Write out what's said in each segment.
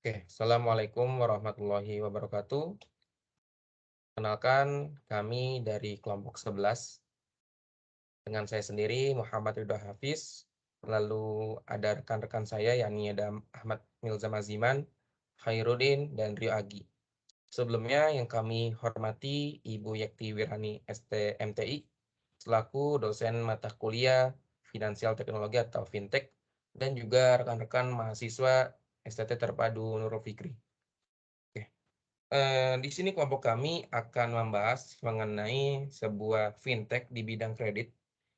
Assalamualaikum warahmatullahi wabarakatuh. Kenalkan, kami dari kelompok 11 dengan saya sendiri Muhammad Ridho Hafiz. Lalu ada rekan-rekan saya yakni ada Ahmad Milzam Aziman, Khairuddin, dan Rio Agi. Sebelumnya yang kami hormati Ibu Yekti Wirani STMTI selaku dosen mata kuliah Finansial Teknologi atau Fintech dan juga rekan-rekan mahasiswa STT Terpadu Nurul Fikri. Di sini kelompok kami akan membahas mengenai sebuah fintech di bidang kredit,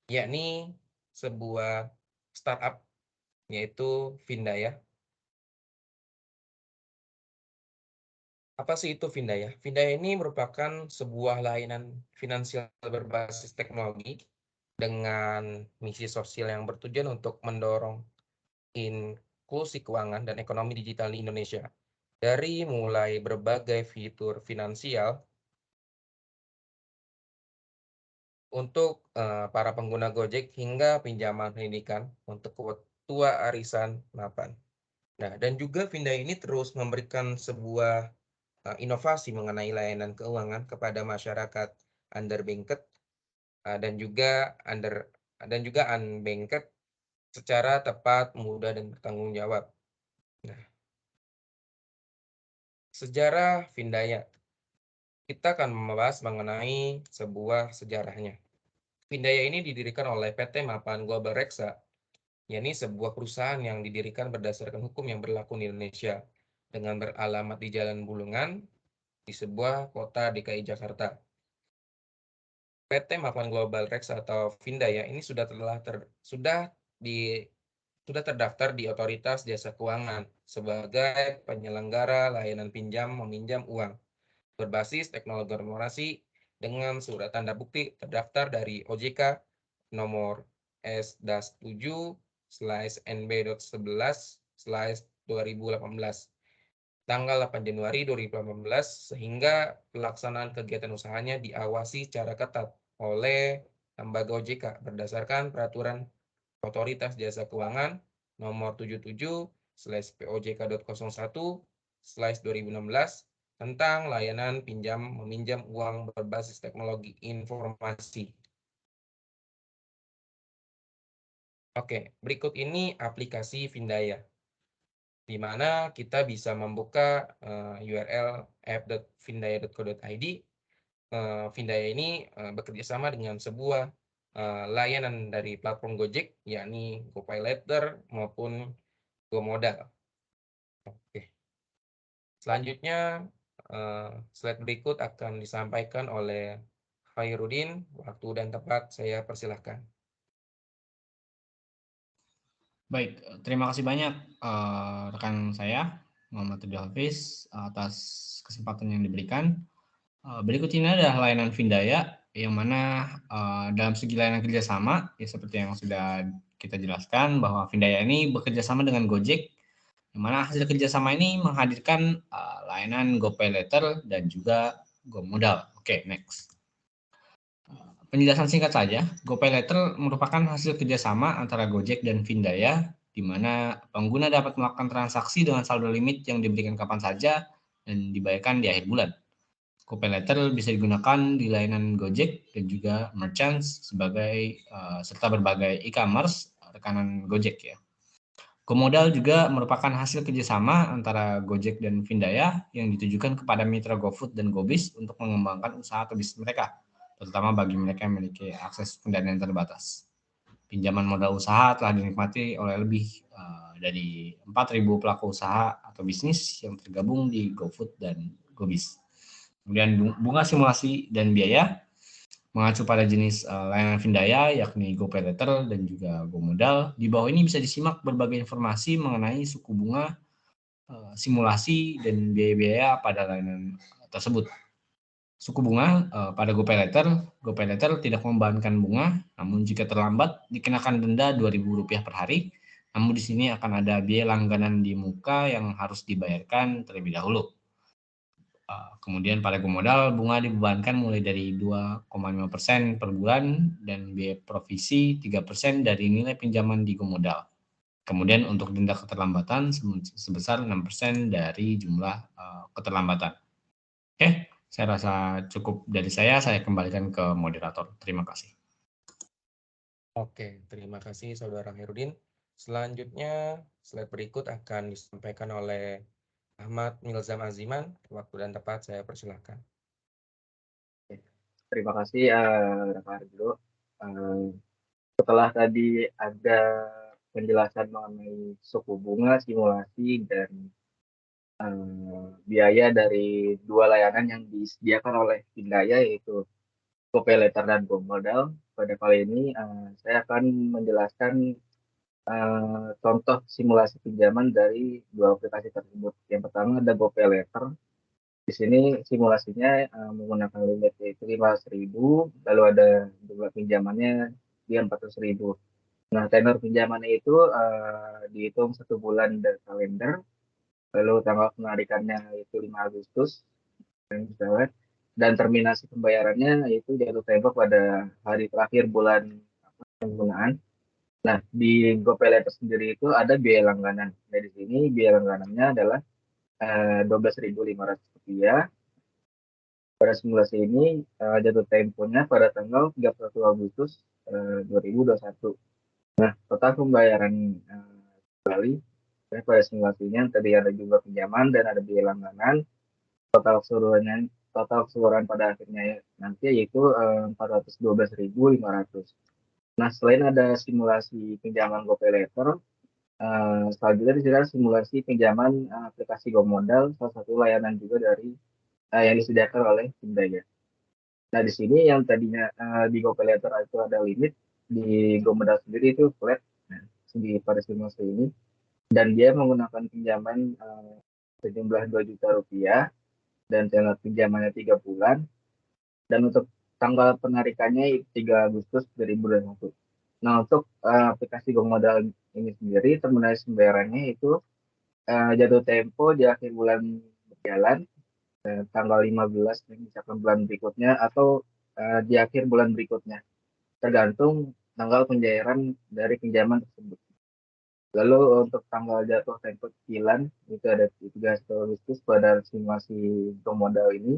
yakni sebuah startup, yaitu Findaya. Apa sih itu Findaya? Findaya ini merupakan sebuah layanan finansial berbasis teknologi dengan misi sosial yang bertujuan untuk mendorong inklusi keuangan dan ekonomi digital di Indonesia. Dari mulai berbagai fitur finansial untuk para pengguna Gojek hingga pinjaman pendidikan untuk ketua arisan mapan. Nah, dan juga Findaya ini terus memberikan sebuah inovasi mengenai layanan keuangan kepada masyarakat underbanked dan juga unbanked secara tepat, mudah, dan bertanggung jawab. Nah, sejarah Findaya. Kita akan membahas mengenai sebuah sejarahnya. Findaya ini didirikan oleh PT Mapan Global Reksa, yakni sebuah perusahaan yang didirikan berdasarkan hukum yang berlaku di Indonesia dengan beralamat di Jalan Bulungan di sebuah kota DKI Jakarta. PT Mapan Global Rex atau Findaya ini sudah terdaftar di Otoritas Jasa Keuangan sebagai penyelenggara layanan pinjam meminjam uang berbasis teknologi informasi dengan surat tanda bukti terdaftar dari OJK nomor S-7/NB.11/2018 tanggal 8 Januari 2018 sehingga pelaksanaan kegiatan usahanya diawasi secara ketat oleh lembaga OJK berdasarkan peraturan Otoritas Jasa Keuangan nomor 77/POJK.01/2016 tentang layanan pinjam meminjam uang berbasis teknologi informasi. Oke, berikut ini aplikasi Findaya, di mana kita bisa membuka URL app.findaya.co.id. Findaya ini bekerja sama dengan sebuah layanan dari platform Gojek, yakni GoPayLater maupun GoModal. Oke. Selanjutnya, slide berikut akan disampaikan oleh Khairuddin. Waktu dan tempat saya persilahkan. Baik, terima kasih banyak rekan saya Muhammad Ridho Hafiz atas kesempatan yang diberikan. Berikut ini adalah layanan Findaya yang mana dalam segi layanan kerjasama ya seperti yang sudah kita jelaskan bahwa Findaya ini bekerja sama dengan Gojek, yang mana hasil kerjasama ini menghadirkan layanan GoPayLater dan juga GoModal. Oke, next. Penjelasan singkat saja, GoPayLater merupakan hasil kerjasama antara Gojek dan Findaya, di mana pengguna dapat melakukan transaksi dengan saldo limit yang diberikan kapan saja dan dibayarkan di akhir bulan. GoPayLater bisa digunakan di layanan Gojek dan juga merchants serta berbagai e-commerce rekanan Gojek ya. GoModal juga merupakan hasil kerjasama antara Gojek dan Findaya yang ditujukan kepada mitra GoFood dan GoBiz untuk mengembangkan usaha atau bisnis mereka, terutama bagi mereka yang memiliki akses pendanaan terbatas. Pinjaman modal usaha telah dinikmati oleh lebih dari 4.000 pelaku usaha atau bisnis yang tergabung di GoFood dan GoBiz. Kemudian bunga simulasi dan biaya mengacu pada jenis layanan Findaya yakni GoPayLater dan juga GoModal. Di bawah ini bisa disimak berbagai informasi mengenai suku bunga, simulasi dan biaya-biaya pada layanan tersebut. Suku bunga pada GoPayLater tidak membebankan bunga, namun jika terlambat dikenakan denda Rp2.000 per hari. Namun di sini akan ada biaya langganan di muka yang harus dibayarkan terlebih dahulu. Kemudian pada GoModal, bunga dibebankan mulai dari 2,5% per bulan dan biaya provisi 3% dari nilai pinjaman di GoModal. Kemudian untuk denda keterlambatan sebesar 6% dari jumlah keterlambatan. Oke, saya rasa cukup dari saya kembalikan ke moderator. Terima kasih. Oke, terima kasih Saudara Herudin. Selanjutnya, slide berikut akan disampaikan oleh Ahmad Milzam Aziman. Waktu dan tempat saya persilahkan. Terima kasih Rafa Arjo. Setelah tadi ada penjelasan mengenai suku bunga, simulasi, dan biaya dari dua layanan yang disediakan oleh Pindaya, yaitu GoPayLater dan GoModal. Pada kali ini saya akan menjelaskan contoh simulasi pinjaman dari dua aplikasi tersebut. Yang pertama ada GoPayLater. Di sini simulasinya menggunakan limit yaitu 500.000, lalu ada jumlah pinjamannya di 400.000. Nah, tenor pinjamannya itu dihitung 1 bulan dari kalender, lalu tanggal penarikannya itu 5 Agustus, dan terminasi pembayarannya itu jatuh tempo pada hari terakhir bulan penggunaan. Nah, di GoPayLater sendiri itu ada biaya langganan. Nah, di sini biaya langganannya adalah Rp12.500. Pada simulasi ini jatuh temponya pada tanggal 31 Agustus 2021. Nah, total pembayaran kembali pada simulasinya tadi ada jumlah pinjaman dan ada biaya langganan. Total keseluruhan pada akhirnya nanti yaitu 412.500. Nah, selain ada simulasi pinjaman GoPayLater, selanjutnya di sini ada simulasi pinjaman aplikasi GoModal, salah satu layanan juga dari yang disediakan oleh Pindaya. Nah, di sini yang tadinya di GoPayLater itu ada limit, di GoModal sendiri itu flat pada simulasi ini, dan dia menggunakan pinjaman sejumlah Rp2 juta dan tenor pinjamannya 3 bulan, dan untuk tanggal penarikannya 3 Agustus 2021. Nah, untuk aplikasi GoModal ini sendiri, terminasi pembayarannya itu jatuh tempo di akhir bulan berjalan, tanggal 15, misalkan bulan berikutnya, atau di akhir bulan berikutnya, tergantung tanggal pembayaran dari pinjaman tersebut. Lalu untuk tanggal jatuh tempo cicilan itu ada 3 Agustus pada simulasi GoModal ini.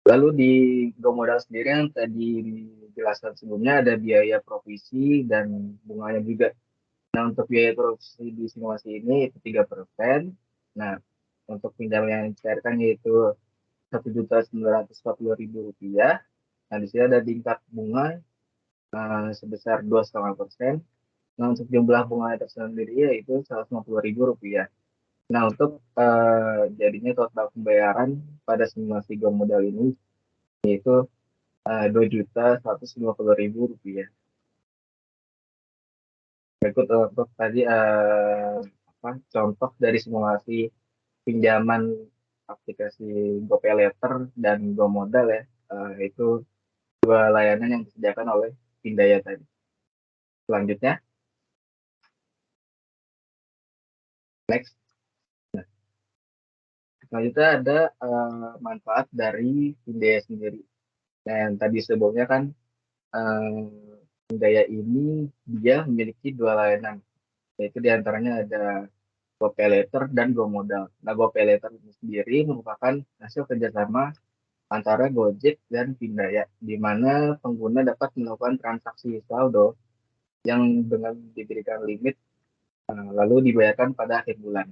Lalu di GoModal sendiri yang tadi dijelaskan sebelumnya ada biaya provisi dan bunganya juga. Nah, untuk biaya provisi di simulasi ini itu 3%. Nah, untuk pinjaman yang dicairkan yaitu Rp1.940.000. Nah, di sini ada tingkat bunga sebesar 2,5%. Nah, untuk jumlah bunga tersendiri yaitu Rp150.000. Nah, untuk jadinya total pembayaran pada simulasi GoModal ini yaitu Rp2.150.000. Berikut untuk tadi contoh dari simulasi pinjaman aplikasi GoPayLater dan GoModal ya, itu dua layanan yang disediakan oleh Pindaya tadi. Selanjutnya, next. Nah, selanjutnya ada manfaat dari Pindaya sendiri. Dan tadi sebelumnya kan Pindaya ini dia memiliki dua layanan, yaitu diantaranya ada GoPayLater dan GoModal. Nah, GoPayLater sendiri merupakan hasil kerjasama antara Gojek dan Pindaya, di mana pengguna dapat melakukan transaksi saldo yang dengan diberikan limit lalu dibayarkan pada akhir bulan.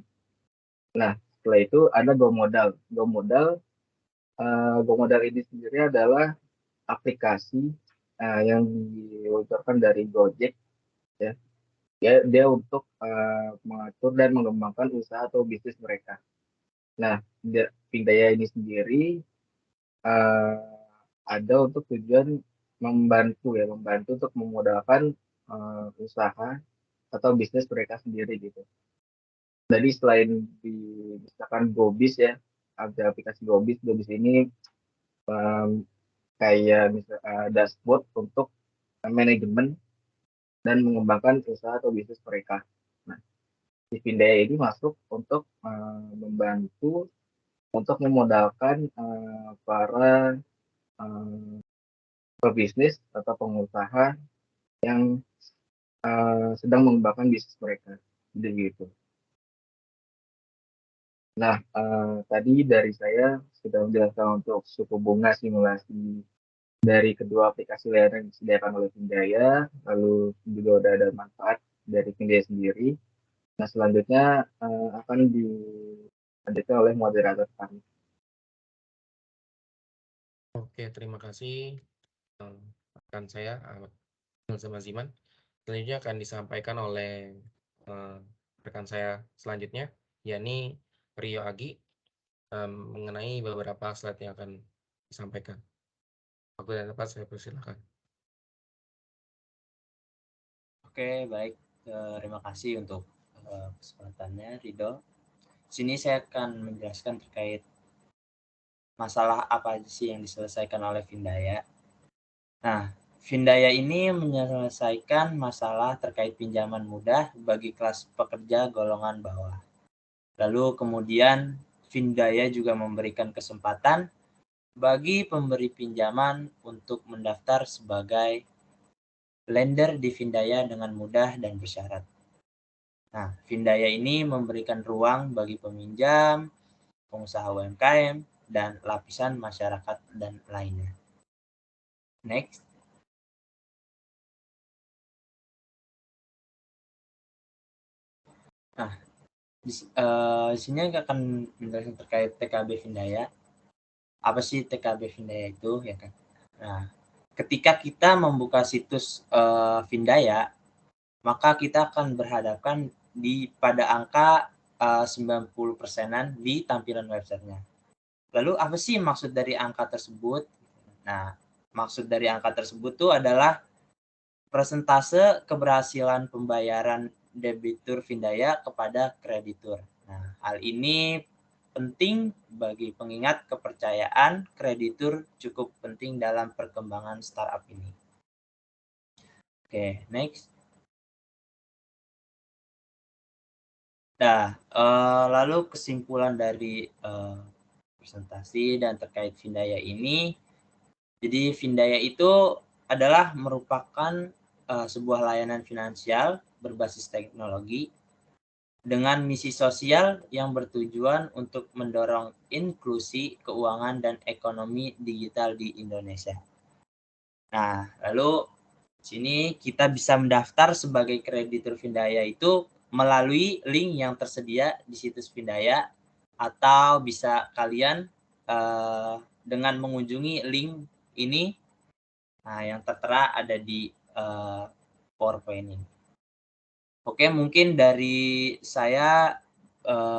Nah, setelah itu ada GoModal. GoModal ini sendiri adalah aplikasi yang diluncurkan dari Gojek, ya. Dia untuk mengatur dan mengembangkan usaha atau bisnis mereka. Nah, Pindaya ini sendiri ada untuk tujuan membantu untuk memodalkan usaha atau bisnis mereka sendiri gitu. Jadi selain misalkan GoBiz ya, ada aplikasi GoBiz ini kayak dashboard untuk manajemen dan mengembangkan usaha atau bisnis mereka. Nah, si Pindaya ini masuk untuk membantu untuk memodalkan para pebisnis atau pengusaha yang sedang mengembangkan bisnis mereka. Jadi gitu. Nah, tadi dari saya sudah menjelaskan untuk suku bunga simulasi dari kedua aplikasi layanan yang disediakan oleh Findaya, lalu juga udah ada manfaat dari Findaya sendiri. Nah, selanjutnya akan dilanjutkan oleh moderator kami. Oke, terima kasih rekan saya Ahmad Ziman. Selanjutnya akan disampaikan oleh rekan saya selanjutnya, yakni Rio Agi, mengenai beberapa slide yang akan disampaikan. Waktu dan tempat saya persilakan. Oke, baik. Terima kasih untuk kesempatannya, Ridho. Sini saya akan menjelaskan terkait masalah apa aja sih yang diselesaikan oleh Findaya. Nah, Findaya ini menyelesaikan masalah terkait pinjaman mudah bagi kelas pekerja golongan bawah. Lalu kemudian Findaya juga memberikan kesempatan bagi pemberi pinjaman untuk mendaftar sebagai lender di Findaya dengan mudah dan bersyarat. Nah, Findaya ini memberikan ruang bagi peminjam, pengusaha UMKM, dan lapisan masyarakat dan lainnya. Next. Nah, di sini akan menjelaskan terkait TKB Findaya. Apa sih TKB Findaya itu, ya kan? Nah, ketika kita membuka situs Findaya, maka kita akan berhadapkan pada angka 90%-an di tampilan websitenya. Lalu apa sih maksud dari angka tersebut? Nah, maksud dari angka tersebut itu adalah persentase keberhasilan pembayaran debitur Findaya kepada kreditur. Nah, hal ini penting bagi pengingat kepercayaan kreditur cukup penting dalam perkembangan startup ini. Oke, next. Nah, lalu kesimpulan dari presentasi dan terkait Findaya ini, jadi Findaya itu adalah merupakan sebuah layanan finansial berbasis teknologi dengan misi sosial yang bertujuan untuk mendorong inklusi keuangan dan ekonomi digital di Indonesia. Nah, lalu sini kita bisa mendaftar sebagai kreditur Findaya itu melalui link yang tersedia di situs Findaya, atau bisa kalian dengan mengunjungi link ini, nah, yang tertera ada di PowerPoint ini. Oke, mungkin dari saya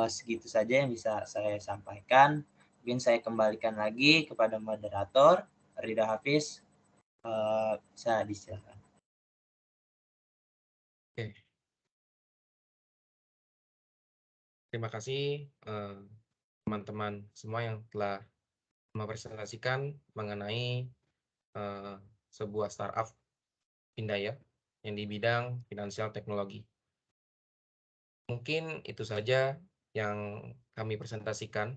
segitu saja yang bisa saya sampaikan. Mungkin saya kembalikan lagi kepada moderator Ridho Hafiz. Bisa disilakan. Oke. Terima kasih teman-teman semua yang telah mempresentasikan mengenai sebuah startup Findaya yang di bidang finansial teknologi. Mungkin itu saja yang kami presentasikan.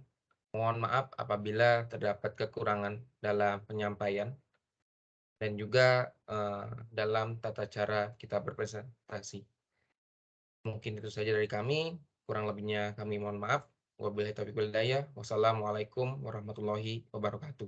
Mohon maaf apabila terdapat kekurangan dalam penyampaian dan juga dalam tata cara kita berpresentasi. Mungkin itu saja dari kami. Kurang lebihnya kami mohon maaf. Wabillahi taufiq wal hidayah. Wassalamualaikum warahmatullahi wabarakatuh.